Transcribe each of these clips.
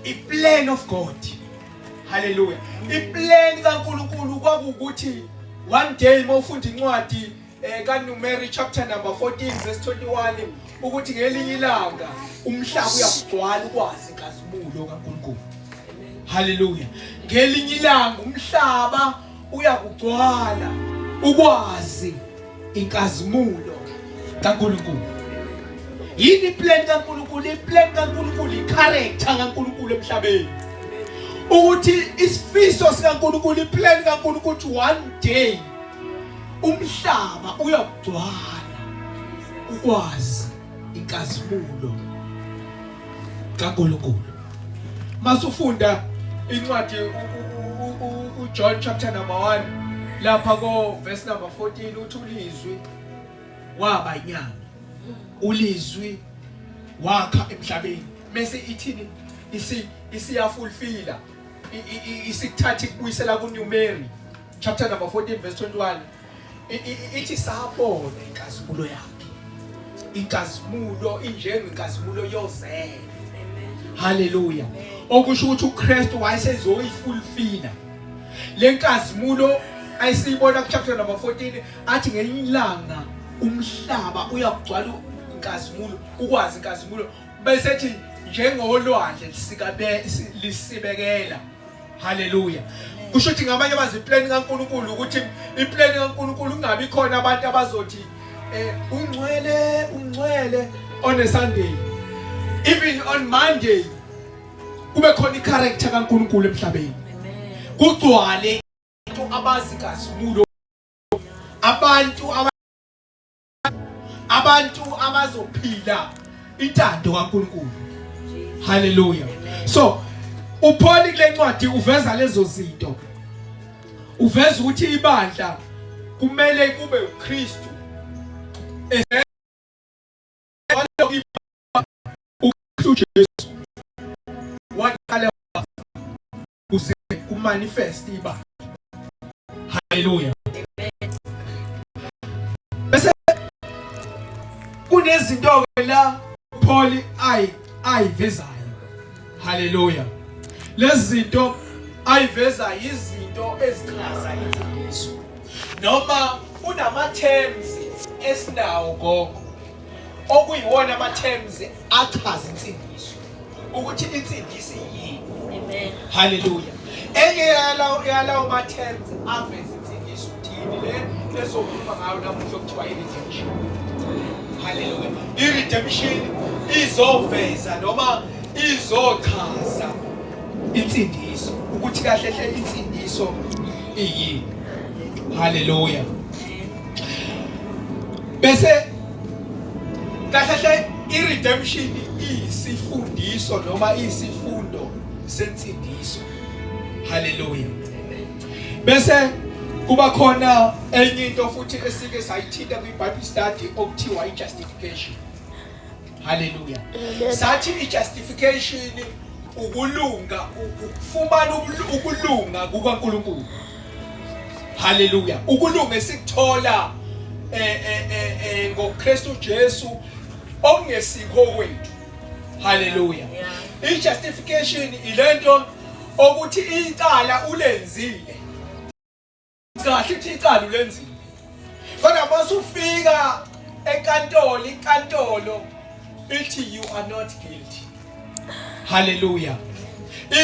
i-plan of God. Hallelujah. I-plan kaNkulunkulu kwakukuthi one day mawufunda incwadi kaNumeri chapter number 14 verse 21 ukuthi ngelinye ilanga umhlaba uyagcwala ukwazi inkazimulo kaNkulunkulu. Hallelujah. Ngelinye ilanga umhlaba uyakugcwala ukwazi inkazimulo kaNkulunkulu. Yini plan kaNkulunkulu? I-plan kaNkulunkulu i-character kaNkulunkulu emhlabeni. Ukuthi isifiso sikaNkulunkulu, i-plan kaNkulunkulu ukuthi one day umhlaba uyagcwala ukwazi inkazimulo kaNkulunkulu. Masufunda incwadi uJohn chapter number 1 lapha ko verse number 14 uthi ulizwi waba inyama, ulizwi wakha emhlabeni. Mase ithini isiyafulfilla isikuthatha kubuyisela kuNumeri chapter number 14 verse 21 ithi sabona inkazimulo yakhe, inkazimulo injengenkazimulo yozelo. Hallelujah. Okusho ukuthi uKristu wayesezoyifulfilla lenkazimulo ayisibona ku chapter number 14 athi ngelinye ilanga umhlaba uyagcwala inkazimulo, ukwazi inkazimulo bese ethi njengolwandle lisibekela. Hallelujah. Kusho ukuthi ngabanye bazi plan kaNkulunkulu ukuthi i-plan kaNkulunkulu kungabi khona abantu abazothi ungcwele on a Sunday, even on Monday kube khona i-character kaNkulunkulu emhlabeni. Kugcwale abantu abazi inkazimulo, abantu abazophila intando kaNkulunkulu. Hallelujah. So uPaul kule ncwadi uveza lezo zinto, uveza ukuthi ibandla kumele kube uKristu uKristu Jesu wakhala kuze kumanifest ibandla. Hallelujah. Bese kunezinto la Paul ayivezayo. Hallelujah. Lezi zinto ayiveza izinto ezichaza insindiso, noma unama terms esinawo gogo okuyiwona ama terms achaza insindiso ukuthi insindiso yini. Amen. Hallelujah. Yalawo ma terms aveza insindiso uthini lesokhuluma ngayo namuhla okuthiwa i-redemption. Hallelujah. I-redemption izoveza noma izochaza insindiso ukuthi kahle hle insindiso iyini. Hallelujah. Bese kahle hle i-redemption isifundiso noma isifundo sensindiso. Hallelujah. Bese kuba khona enye into futhi esike sayithinta kwi-Bible study okuthiwa i-justification. Hallelujah. Sathi i-justification ukulunga, ukufumana ukulunga kukaNkulunkulu. Hallelujah. Ukulunga esikuthola ngoKristu Jesu ongesikho kwethu. Hallelujah. I-justification ilento ukuthi icala ulenzile. Kahle ukuthi icala ulenzile. Kodwa masufika inkantolo ithi you are not guilty. Hallelujah.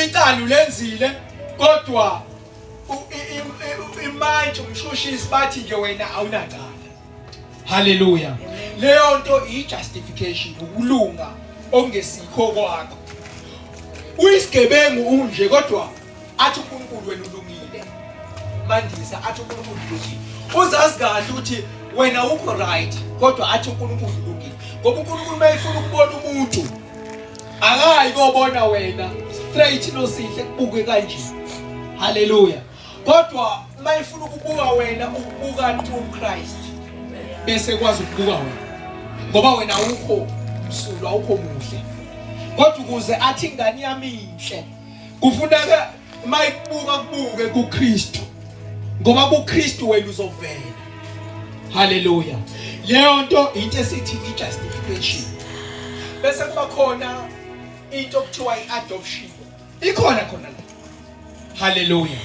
Icala ulenzile kodwa imanje umshushisi bathi nje wena awunacala. Hallelujah. Leyo nto i-justification, ukulunga ongesikho kwakho. Uyisigebengu unje kodwa athi uNkulunkulu wena ulungile. Mandisa athi uNkulunkulu ulungile. Uzazi kahle ukuthi wena ukho right kodwa athi uNkulunkulu ulungile. Ngoba uNkulunkulu mayefuna ukubona umuntu akayi kobona wena straight nosihle kubuke kanje. Hallelujah. Kodwa mayefuna ukubuka wena ukubuka through Christ bese kwazi ukubuka wena ngoba wena ukho msulwa ukho muhle. Kodwa ukuze athi ingane yami inhle kufuneka mayibuka kubuke kuKristu ngoba kuKristu wena uzovela. Hallelujah. Leyo nto into esithi i-justification. Bese kuba khona into okuthiwa i-adoption. ikhona khona la. Hallelujah.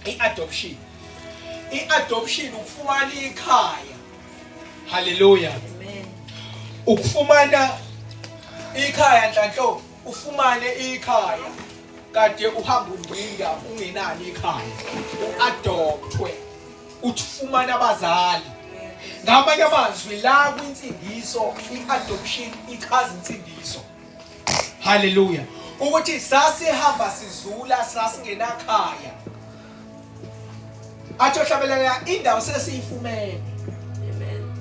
I-adoption. I-adoption ukufumana ikhaya. Hallelujah. Amen. Ukufumana ikhaya nhlanhlo ufumane ikhaya kade uhamba ungcinga ungenani ikhaya u-adoptwe uthufumana abazali. Ngamanye amazwi la kwinsindiso i-adoption ichaza insindiso. Hallelujah. Ukuthi sasihamba sizula sasingenakhaya. Athi ohlabelela indawo sesiyifumene. Amen.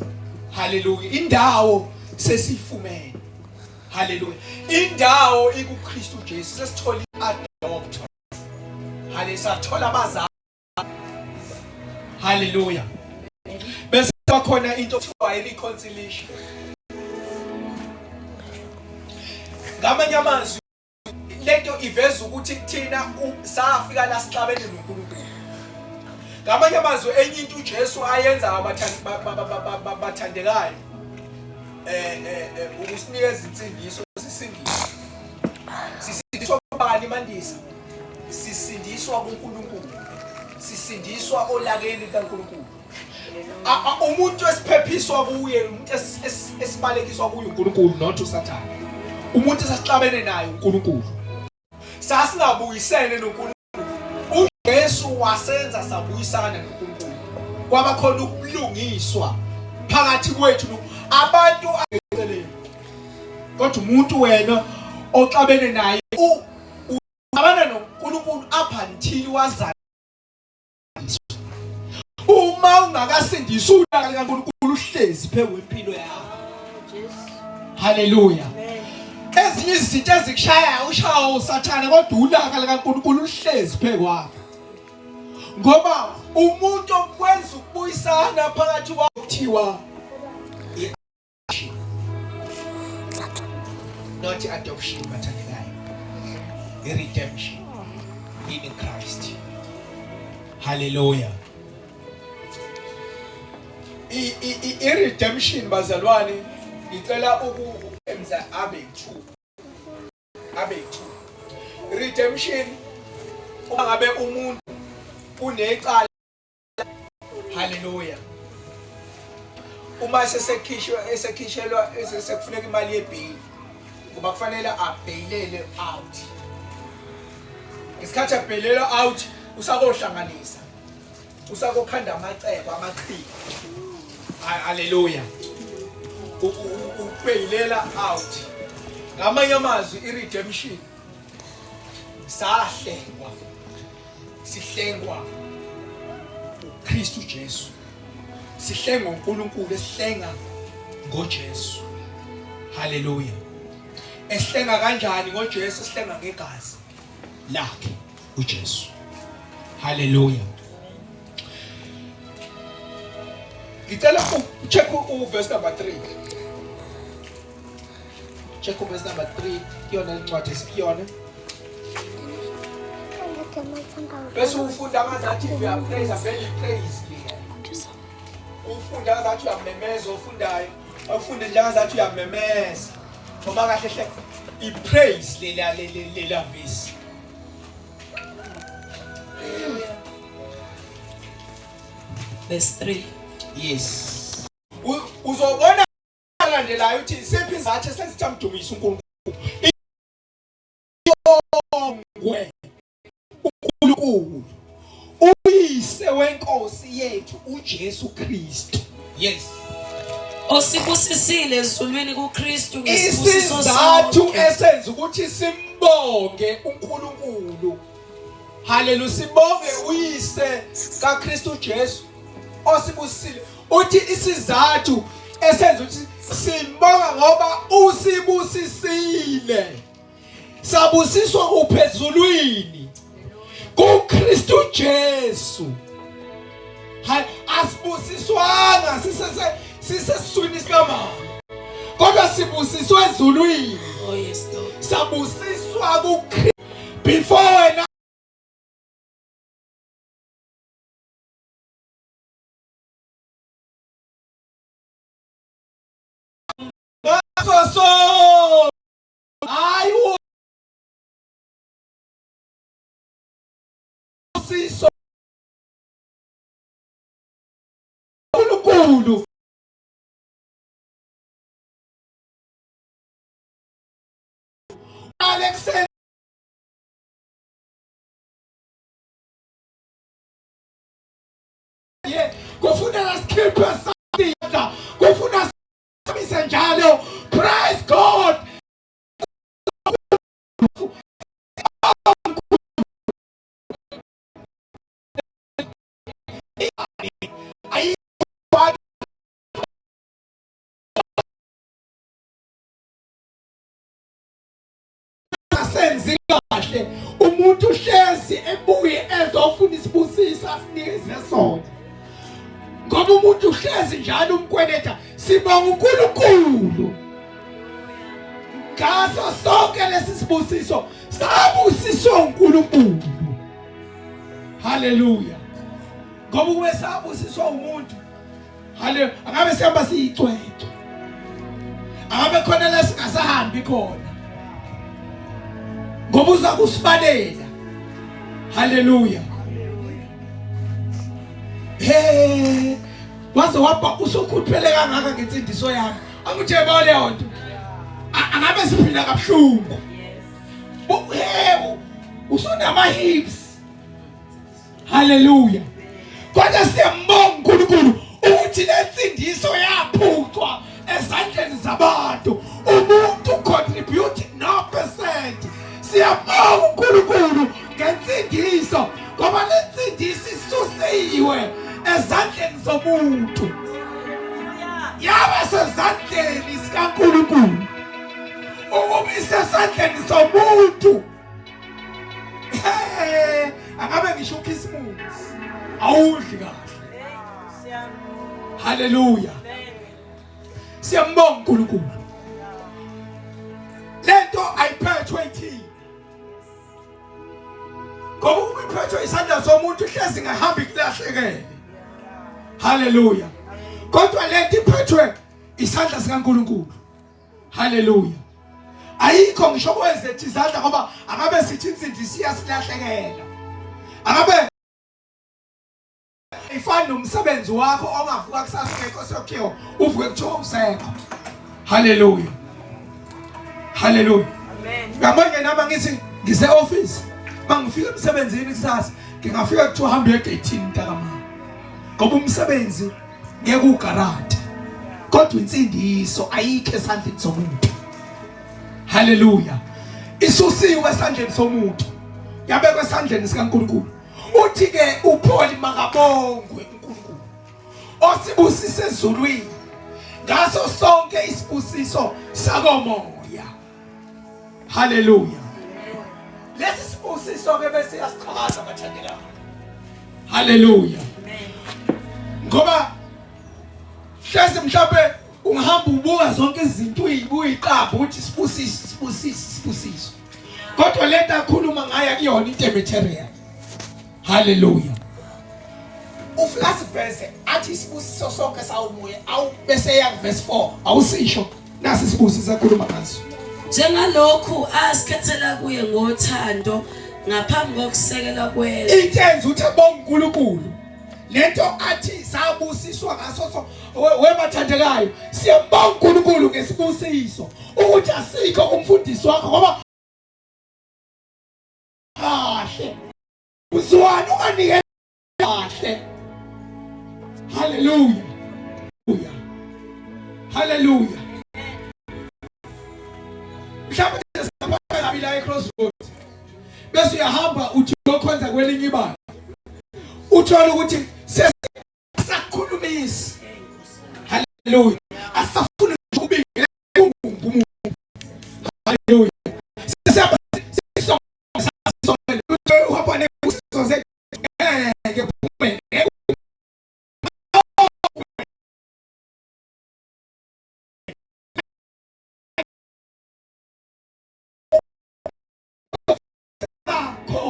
Hallelujah. Indawo sesiyifumene. Hallelujah. Indawo ikuKristu Jesu sesithola i-adopt. Hallelujah. Sathola abazali. Hallelujah. Bese bakhona into okuthiwa i-reconciliation. Ngamanye amazwi lento iveza ukuthi thina safika la sixabene noNkulunkulu. Ngamanye amazwi enye into uJesu ayenza abathandekayo ukusinikeza insindiso sisindiswa. Sisindiswa kubani mandisa? Sisindiswa kuNkulunkulu. Sisindiswa olakeni kaNkulunkulu. Umuntu esiphephiswa kuye, umuntu esibalekiswa kuye uNkulunkulu not uSathane. Umuntu esixabene naye uNkulunkulu. Sasingabuyisene noNkulunkulu. uJesu wasenza sabuyisana noNkulunkulu. Kwaba khona ukulungiswa phakathi kwethu abantu aceleni. Kodwa umuntu wena oxabene naye uxabana noNkulunkulu up until wazana. Uma ungakasindiswa ulaka likaNkulunkulu uhlezi phezu kwempilo yakho. Hallelujah. Ezinye izinto ezikushaya ushaya uSathane kodwa ulaka likaNkulunkulu uhlezi phezu kwakho. Ngoba umuntu okwenza ukubuyisana phakathi kwakho kuthiwa not adoption bathandekayo. I-redemption in Christ. Hallelujah. I-redemption bazalwane ngicela ukwenza abe 2. Redemption uma ngabe umuntu unecala. Hallelujah. Uma esekhishelwa sekufuneka imali yebail kuba kufanele abhailele out. Isikhathi abhailela out usakohlanganisa. Usakokhanda amacebo amaqhinga. Hallelujah. Ubhayilela out. Ngamanye amazwi i-redemption sahlengwa. Sihlengwa uKristu Jesu. Sihlengwa uNkulunkulu esihlenga ngoJesu. Hallelujah. Esihlenga kanjani ngoJesu? Esihlenga ngegazi lakhe uJesu. Hallelujah. Ngicela check verse number 3. Check verse number 3. Kuyona incwadi esikuyona. Bese ufunda ngazathi uyapraise vele praise. Ufunda ngazathi uyamemeza ofundayo. Ufunde nje ngazathi uyamemeza. Ngoba kahle hle ipraise lela verse. Verse 3. Yes. Uzobona landelayo uthi siphi izathu esizithamdumisa uNkulunkulu. uNkulunkulu uyise wenkosi yethu uJesu Kristu. Yes. Osibusisile ezulwini kuKristu ngesibusiso isizathu esenza ukuthi simbonge uNkulunkulu. Hallelujah. Sibonge uyise kaKristu Jesu osibusisile. Uthi isizathu esenza ukuthi simbonga ngoba usibusisile. Sabusiswa kuphezulwini kuKristu Jesu. Asibusiswanga sisesiswini sikamama. Kodwa sibusiswe ezulwini. Oh yes Lord. Sabusiswa kuKristu before so siqale kuseni kufuna lasikhiphe sandla kufuna simise njalo. Praise God. Asenzi kahle umuntu hlezi ebuye ezofuna isibusiso asinikeze sona, ngoba umuntu hlezi njalo umkweneta. Sibonga uNkulunkulu ngaso sonke lesi sibusiso sabusiswa uNkulunkulu. Haleluya. Ngoba kube sabusiswa umuntu, haleluya, angabe sihamba siyicwecwe, angabe khona la singasahambi khona, ngoba uza kusibalela. Haleluya. Waze wapha usukhuphele kangaka ngensindiso yami. Angitsheba leyo nto. Angabe siphila kabuhlungu. Usonama hips. Haleluya. Kodwa siyambonga uNkulunkulu ukuthi lensindiso yaphucwa ezandleni zabantu. Umuntu contribute no percent. Siyambonga uNkulunkulu ngensindiso, ngoba lensindiso isusiwe ezandleni zomuntu yaba sezandleni zikaNkulunkulu, ukubisa esandleni somuntu. Angabe ngisho ukhisimusi awudli kahle. Haleluya. Siyambonga uNkulunkulu. Lento ayiphethwe ithini, ngoba ukuphethwe isandla somuntu hlezi ngahambi kulahlekele. Haleluya. Kodwa lento iphethwe isandla sikaNkulunkulu. Haleluya. Ayikho ngisho kwezethu izandla, ngoba angabe sithi insindisi iyasilahlekela. Angabe ifana nomsebenzi wakho ongavuka kusasa ngekho sokhiyo uvuke kuthiwa usekho. Haleluya. Haleluya. Amen. Ngamanye nama ngithi ngise office, mangifika emsebenzini kusasa ngingafika kuthiwa hamba egate ntakama, ngoba umsebenzi ngeke ugarante. Kodwa insindiso ayikho esandleni somuntu. Haleluya. Isusiwe esandleni somuntu yabekwa esandleni sikaNkulunkulu. Uthi ke uPaul makabongwe uNkulunkulu osibusise ezulwini ngaso sonke isibusiso sakomoya. Haleluya. Lesi sibusiso ke bese yasiqhakaza bathandekayo. Haleluya. Ngoba hlezi mhlawumbe ungahamba ubuka zonke izinto uyiqapha ukuthi sibusiso. Kodwa lento akhuluma ngayo kuyona into material. Haleluya. Ufika sivese athi isibusiso sonke sawumuye awu bese ya verse 4 awusisho nasi isibusiso akhuluma ngaso. Njengalokhu asikhethela kuye ngothando ngaphambi kokusekela kwezwe. Intenze uthi bonke uNkulunkulu. Lento athi sabusiswa ngaso so webathandekayo. Siyambonga uNkulunkulu ngesibusiso ukuthi asikho umfundisi wakho, ngoba kahle uzwana unganike kahle. Haleluya. Haleluya. Mhlawumbe singabanga la crossroads bese uyahamba uthi lokwenza kwelinye ibanga, uthola ukuthi sesakhulumisi. Haleluya. Asafuna ukubingelela umuntu. Haleluya. Sesaba uhamba nesoze ngeke phume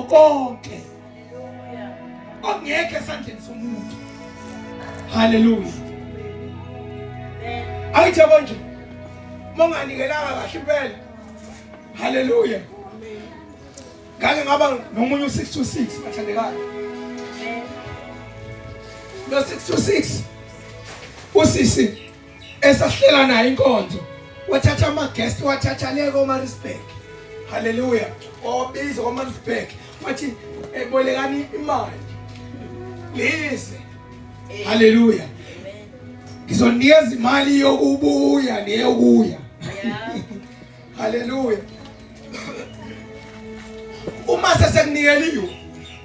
konke ongeke esandleni somuntu. Haleluya. Ayithe nje monganikelanga kahle impela. Haleluya. Ngake ngaba nomunye u626 bathandekayo. Lo 626 usisi esahlela naye inkonzo, wathatha ama guest wathatha leko Marisburg. Hallelujah. Obiza kwaMansberg wathi bolekani imali. Listen. Hallelujah. Ngizonikeza imali yokubuya neyokuya. Hallelujah. Uma sesekunikeliwe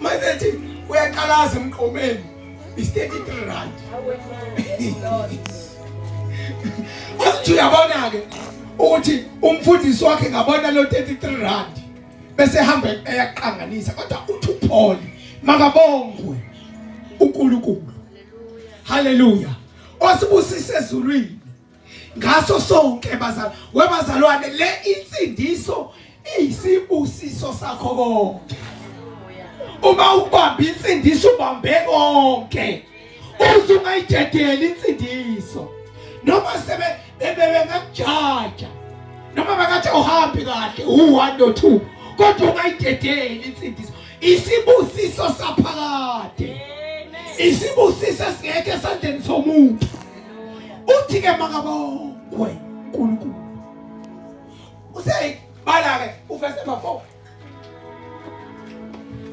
manje uyaqalaza emqomeni is 33 rand. Wathi uyabona ke ukuthi umfundisi wakhe ngabona lo 33 rand bese ehamba eyaqanganisa kodwa uthi uPaul makabongwe uNkulunkulu. Hallelujah. Osibusise ezulwini ngaso sonke webazalwane le insindiso isibusiso sakho konke. Uma ubamba insindiso ubambe konke. Uzungayidedeli insindiso. Noma sebe bengakujaja. Noma bakathi uhambi kahle u1 no 2 kodwa ungayidedeli insindiso. Isibusiso saphakade. Isibusiso singeke sandeni somuntu. Uthi ke makabongwe uNkulunkulu. Bala ke uverse number 4.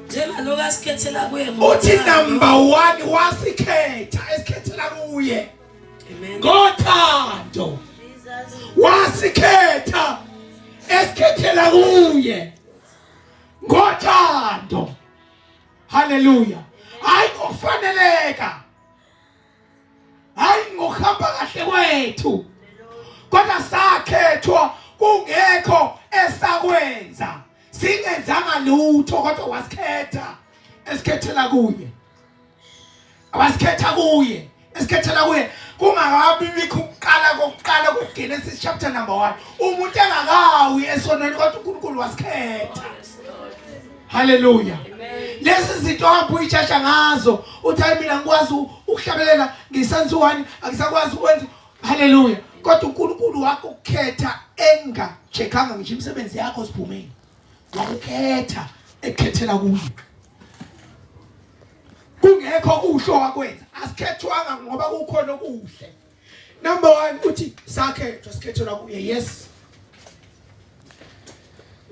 Njengaloku asikhethela kuye Uthi number 1 wasikhetha esikhethela kuye. Amen. Ngothando. Wasikhetha esikhethela kuye. Ngothando. Hallelujah. Hayi ngofaneleka. Hayi ngohamba kahle kwethu. Kodwa sakhethwa kungekho esakwenza. Singenzanga lutho kodwa wasikhetha esikhethela kuye. Abasikhetha kuye, esikhethela kuye. Kungakabi bikho ukuqala kuGenesis chapter number 1. Umuntu engakawi esonweni kodwa uNkulunkulu wasikhetha. Hallelujah. Lezi zinto hamba uyitshasha ngazo. Uthi mina ngikwazi ukuhlabelela ngisansuwani angisakwazi ukwenza. Hallelujah. Kodwa uNkulunkulu wakho ukukhetha engacheckanga ngisho imisebenzi yakho siphumeni. Wakukhetha ekhethela kuye. Kungekho kuhlo wakwenza. Asikhethwanga ngoba kukhona okuhle. Number 1 uthi sakhethwa sikhethela kuye. Yes.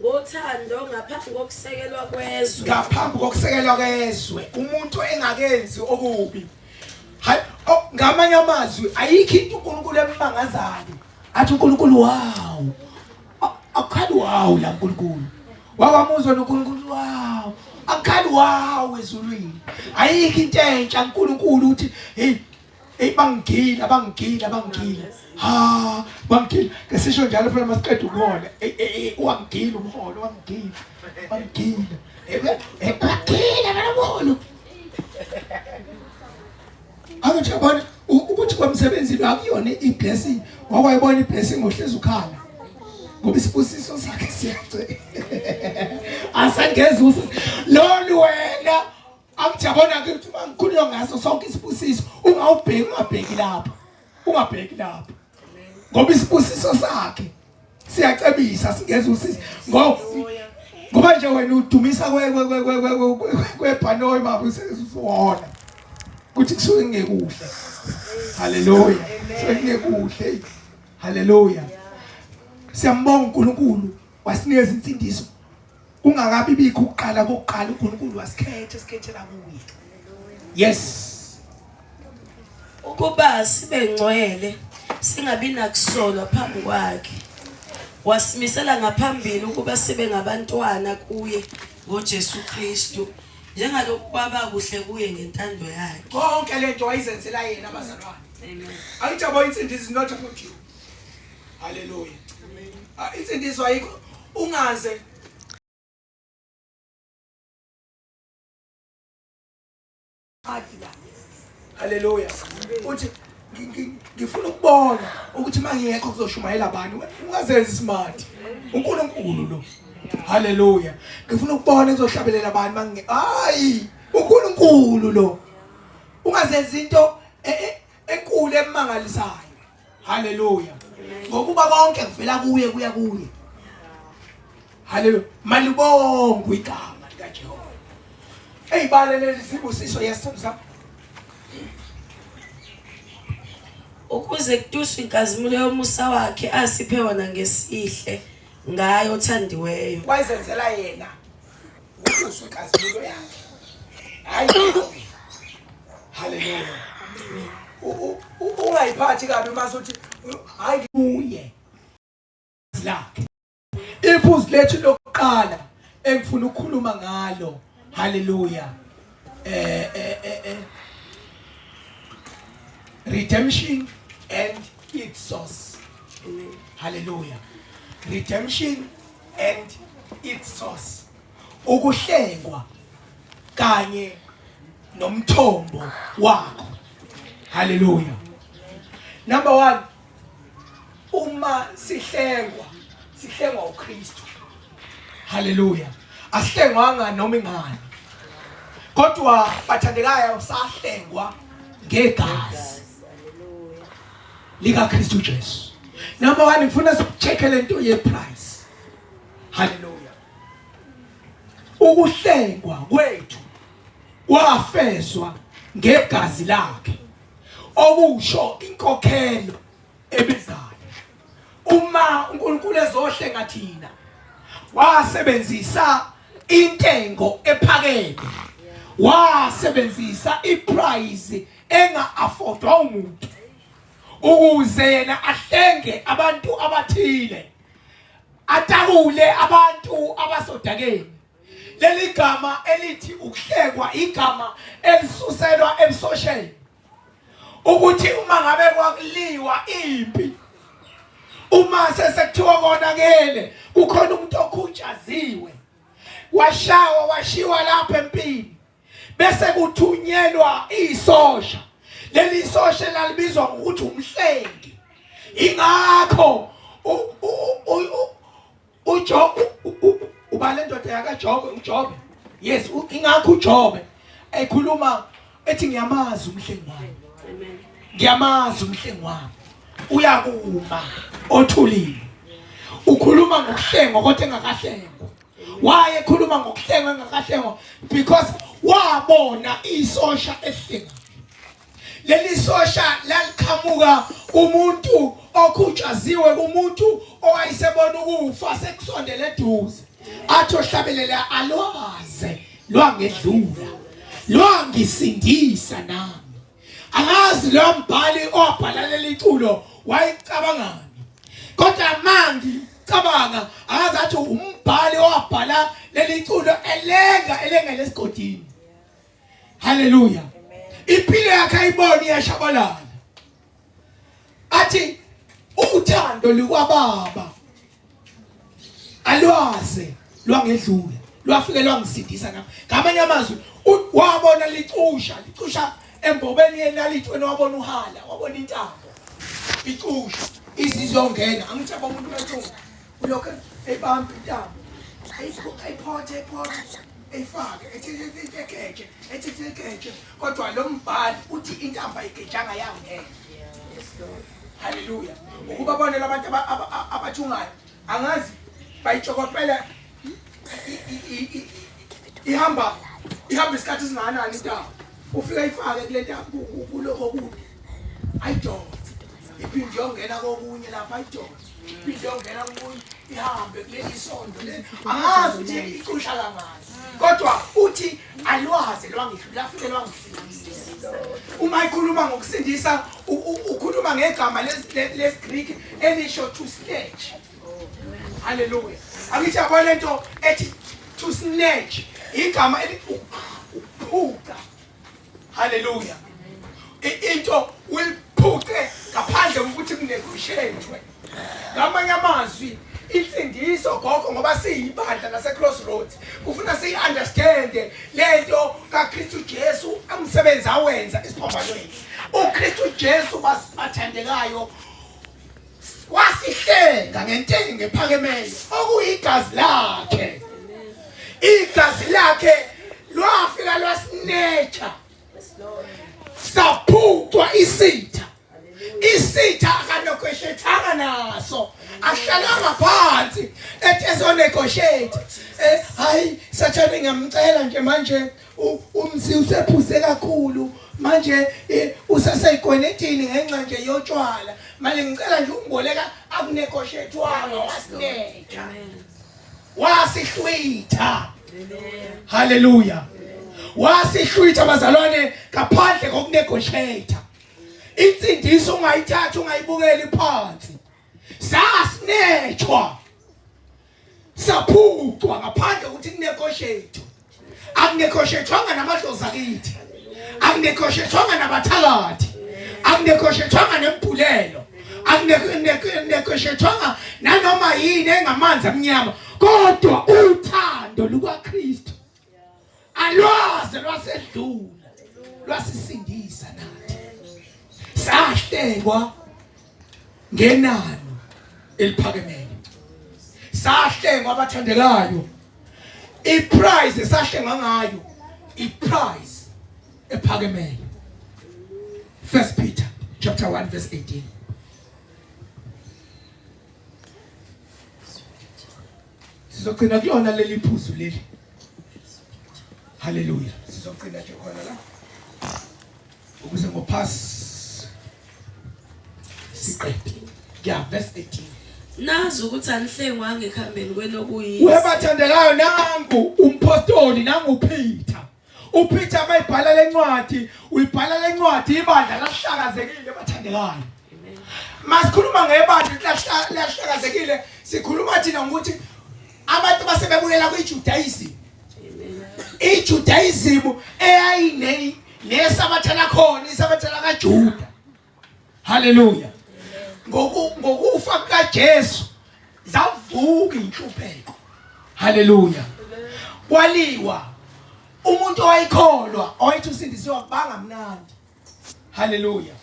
Ngothando ngaphambi kokusekelwa kwezwe. Ngaphambi kokusekelwa kwezwe umuntu engakenzi okubi. Hayi ngamanye amazwi ayikho into uNkulunkulu embangazayo. Athi uNkulunkulu wow. Akhali wow la uNkulunkulu. Wakwamuzwa noNkulunkulu wow. Akhali wow ezulwini. Ayikho into entsha uNkulunkulu uthi hey bangigila. Ha bangigila. Ngesisho njalo phela masiqeda ukubona. Wangigila umholo wangigila. Bangigila manamholo. Angijabona ukuthi kwamsebenzi akuyona iblessing. Wakwayibona iblessing ngohlezi ukhala. Ngoba isibusiso sakhe siyagcwele. Asangeza lolu wena angijabona ke ukuthi mangikhuluma ngaso sonke isibusiso ungabheki lapha. Ngoba isibusiso sakhe siyacebisa singeza usisi. Ngoba nje wena udumisa kwebhanoyi mabusezona. Kuthi kusuke ngekuhle. Hallelujah. Ngekuhle. Hallelujah. Siyambonga uNkulunkulu wasinikeza insindiso. Kungakabi bikho ukuqala kokuqala uNkulunkulu wasikhetha esikhethela kuye. Yes. Ukuba sibe ngcwele singabi nakusolwa phambi kwakhe. Wasimisela ngaphambili ukuba sibe ngabantwana kuye ngoJesu Kristu. Njengalokhu kwaba kuhle kuye ngentando yakhe. Konke lento wayizenzela yena abazalwane. Amen. Ayijabona insindiso is not about you. Hallelujah. Insindiso ayikho ungaze Hallelujah. Uthi ngifuna ukubona ukuthi mangiyekho kuzoshumayela abantu. Ungazenza smart. uNkulunkulu lo. Hallelujah. Ngifuna ukubona ezohlabelela abantu hayi uNkulunkulu lo. Ungazenza into enkulu emangalisayo. Hallelujah. Ngokuba konke kuvela kuye kuya kuye. Hallelujah. Malibongwe igama likaJehova. Eyibalelele sibusiso yesizwe. Ukuze kutuswe inkazimulo yomusa wakhe asiphe wona ngesihle ngayo othandiweyo wayizenzela yena ukuthi inkazimulo yakhe hayi nawe. Hallelujah. Ungayiphathi kabi mase uthi hayi kuye lakhe. Iphuzu lethu lokuqala engifuna ukukhuluma ngalo. Hallelujah. Redemption and its source. Amen. Hallelujah. Redemption and its source. Ukuhlengwa kanye nomthombo wakho. Hallelujah. Number 1, uma sihlengwa uKristu. Hallelujah. Asihlengwanga noma ingane. Kodwa bathandekayo sahlengwa ngegazi lika Kristu Jesu. Number 1, ngifuna sicheck lento ye price. Hallelujah. Ukuhlengwa kwethu kwafezwa ngegazi lakhe. Okusho inkokhelo ebizayo. Uma uNkulunkulu ezohlenga thina, wasebenzisa intengo ephakeme. Wasebenzisa iprice enga-affordwa umuntu ukuze yena ahlenge abantu abathile, atakule abantu abasodakeni. Leli gama elithi ukuhlengwa igama elisuselwa emsosheni, ukuthi uma ngabe kwakuliwa impi, uma sesekuthiwa konakele, kukhona umuntu okhutshaziwe, washiwa lapha empini, bese kuthunyelwa isosha. Leli sosha lalibizwa ngokuthi umhlengi. Ingakho ubale ndoda yakaJobe, uJobe. Yes, ingakho uJobe ekhuluma ethi ngiyamazi umhlengi wami. Amen. Ngiyamazi umhlengi wami. Uyakuma othulile. Ukhuluma ngokuhlengwa kodwa engakahlengwa. Why ekhuluma ngokuhlengwa engakahlengwa? Because wabona isosha ehlenga. Leli sosha laliqhamuka kumuntu okhutshaziwe, kumuntu owayesebona ukufa sekusondele eduze. Athi ohlabelela alwaze lwangedlula, lwangisindisa nami. Angazi lo mbhali obhala leli culo wayicabangani, kodwa manje cabanga angazi athi umbhali owabhala leli culo elenga lesigodini. Hallelujah. Impilo yakhe ayibona iyashabalala. Athi uthando lukaBaba alwaze lwangedlula, lwafike lwangisindisa nami. Ngamanye amazwi wabona licusha embobeni yenalithweni, wabona uhala, wabona intambo icusha izizongena. Angithaba umuntu wethu ulokho ebamba intambo ayiphothe efake ethekeje, kodwa lo mbhali uthi intamba ayigejanga yangena. Hallelujah. Ukuba bonela abantu abathungayo, angazi bayitshokopela ihamba isikhathi esingakanani intamba, ufika ifake kule ntambo kuloko kude ayidonse, iphinde yongena kokunye lapha ayidonse, iphinde yongena kokunye ihambe kuleli sondo le. Angazi ukuthi icusha kangazi, kodwa uthi alwaze lwangidlula, afike lwangisindisa. Uma ikhuluma ngokusindisa ukhuluma ngegama lesiGreek elisho to snatch. Hallelujah. Angithi yabona lento ethi to snatch igama elithi ukuphuca. Hallelujah. Into uyiphuce ngaphandle kokuthi kunegotiate. Ngamanye amazwi insindiso gogo ngoba siyibandla nase Crossroads kufuna siyi-understand lento kaKristu Jesu umsebenzi awenza esiphambanweni. uKristu Jesu bathandekayo wasihlenga ngentengo ephakemeyo okuyigazi lakhe. Igazi lakhe lwafika lwasinetha, saphucwa isitha. Isitha akanogoshethanga naso, ahlalanga phansi ethi ezonegoshete. Hayi sathane ngiyamcela nje manje umsi usephuse kakhulu manje usaseyigwenetini ngenxa nje yotshwala, manje ngicela nje ungiboleka akunegoshethwanga wasinetha Amen. wasihlwitha. Hallelujah. Wasihlwitha bazalwane ngaphandle kokunegotiate. Insindiso ungayithatha ungayibukeli phansi. Sasinethwa. Saphucwa ngaphandle ukuthi kunegotiate. Akunegotiatewanga namadlozi akithi. Akunegotiatewanga nabathakathi. Akunegotiatewanga nempulelo. Akunegotiatewanga nanoma yini engamanzi amnyama. Kodwa uthando lukaKristu alwaze lwasedlula lwasisindisa nathi. Sahlengwa ngenani eliphakemelo. Sahlengwa abathandekayo. I-prize esahlengwa ngayo i-prize ephakemelo. 1 Peter chapter 1 verse 18. Sizogcina kuyona leli phuzu leli. Hallelujah. Sizogcina nje khona la. Ukuze ngophasi siqede. Yeah, verse 18. Nazi ukuthi anihlengwa ngekhambeni kwenokuyisa. Webathandekayo nangu umpostoli nangu uPeter. uPeter mayibhala lencwadi, uyibhala lencwadi ibandla lahlakazekile bathandekayo. Amen. Masikhuluma ngebandla lahlakazekile, sikhuluma thina ukuthi abantu basebebuyela kwiJudaism. iJudaism eyayine nesabathana khona isabathana kaJuda. Hallelujah. Ngokufa kaJesu zavuka inhlupheko. Hallelujah. Kwaliwa umuntu owayikholwa owayethi usindisiwe akubanga mnandi. Hallelujah.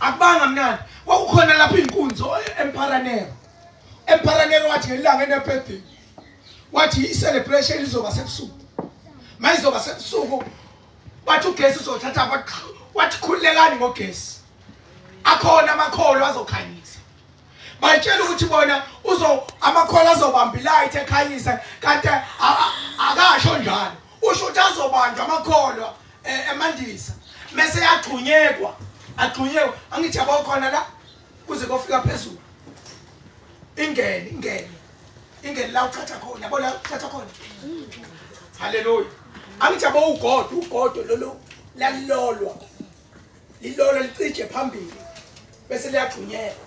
Akubanga mnandi. Kwakukhona lapha inkunzo Emparanero wathi ngelanga enebirthday. Wathi i-celebration izoba sebusuku. Mayizoba sebusuku wathi ugesi uzothatha wathi khulekani ngogesi. Akhona amakholo azokhanyisa. Batshela ukuthi bona amakholo azobamba ilight ekhanyisa kanti akasho njalo. Usho ukuthi azobanjwa amakholo emandisa. Mase yagxunyekwa. Angithi yabo khona la kuze kofika phezulu. Ingene la uthatha khona. Yabo la uthatha khona. Hallelujah. Angithi yabo ugodo lolo lalolwa. Lilolo licije phambili. Bese liyagxunyekwa.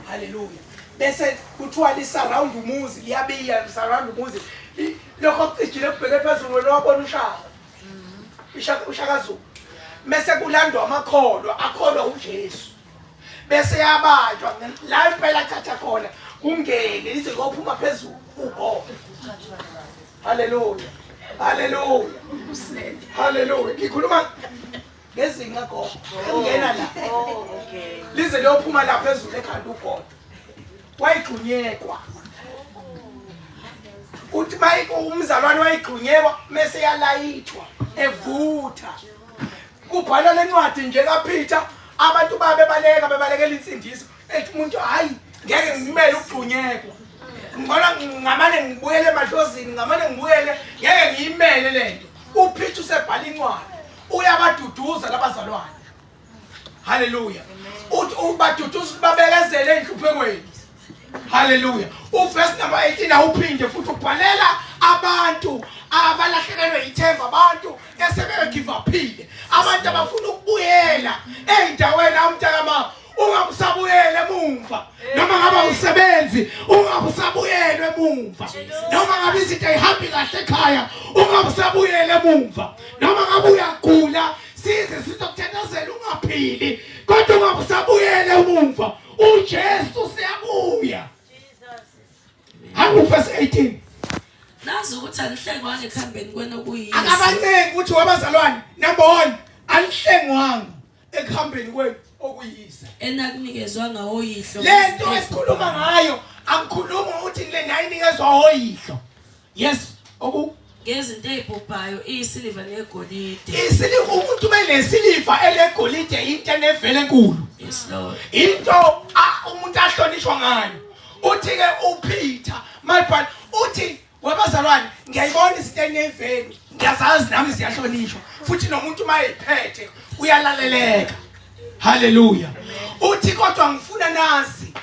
Hallelujah. Bese kuthiwa lisurround umuzi, liyabiya surround umuzi. Lokho kucijile kubheke phezulu lo wabona ushakaZulu. Bese kulandwa amakholo, akholwa uJesu. Bese yabanjwa la impela thatha khona kungene ize kophuma phezulu ugogo. Hallelujah. Hallelujah. Ngikhuluma ngezinga gogo. Ngena la. Okay. Lize lophuma la phezulu ekhanda ugogo. Wayigxunyekwa. Uthi umzalwane wayigxunyekwa mase yalayithwa evutha. Kubhala lencwadi nje kaPeter abantu bebalekela insindiso. Ethi umuntu hayi ngeke ngimele ukugxunyekwa. Ngibona ngamane ngibuyele emadlozini, ngamane ngibuyele ngeke ngiyimele lento. uPeter usebhala incwadi. Uyabaduduza labazalwane. Hallelujah. Uthi ubaduduza babekezele enhluphekweni. Hallelujah. Verse number 18 awuphinde futhi ubhalela abantu abalahlekelwe ithemba, abantu esebe give upile, abantu abafuna ukubuyela endaweni amntakama. Ungabusabuyele emumva. Noma ngaba usebenzi ungabusabuyele emumva. Noma ngabe izinto ayihambi kahle ekhaya ungabusabuyele emumva. Noma ngabe uyagula size sizokuthandazela ungaphili kodwa ungabusabuyele emumva. uJesu siyabuya. Hangu verse 18. Nazi ukuthi anihlengwa ngekhambeni kwenokuyisa. Akabancane ukuthi wabazalwane number 1 anihlengwanga ekhambeni kwenu okuyisa. Enakunikezwa ngawoyihlo. Lento esikhuluma ngayo angikhuluma ukuthi le nayinikezwa oyihlo. Yes, ngezinto ezibhubhayo isiliva negolide. Isiliva umuntu benesiliva elegolide into enevele enkulu. Yes Lord. Into umuntu ahlonishwa ngayo. Uthi ke uPeter mayibhala uthi wabazalwane ngiyayibona izinto enevele. Ngiyazazi nami siyahlonishwa. Futhi nomuntu mayephethe uyalaleleka. Hallelujah. uthi kodwa ngifuna nazi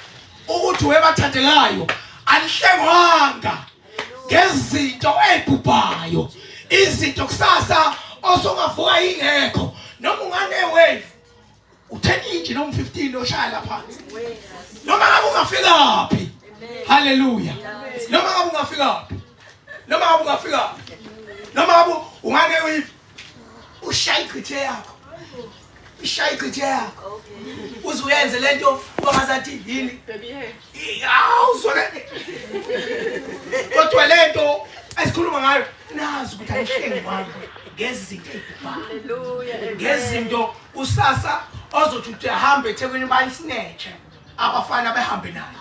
ukuthi webathandelayo anihlengwanga ngezinto ezibhubhayo, izinto kusasa osongavuka ingekho, noma ungane wave u10 inch noma 15 oshaya lapha noma ngabe ungafikaphi. Haleluya. Noma ngabe ungafikaphi, noma ngabe ungafikaphi, noma ngabe ungane wave ushaya igqithe yakho, ushaya igqithe yakho, uze uyenze lento ongazathi yini awuzona kodwa lento esikhuluma ngayo nazi ukuthi ayihlengi ngezinto ezibhubhayo, ngezinto usasa ozothi uthi ahambe eThekwini bayisinethe abafana behambe nayo.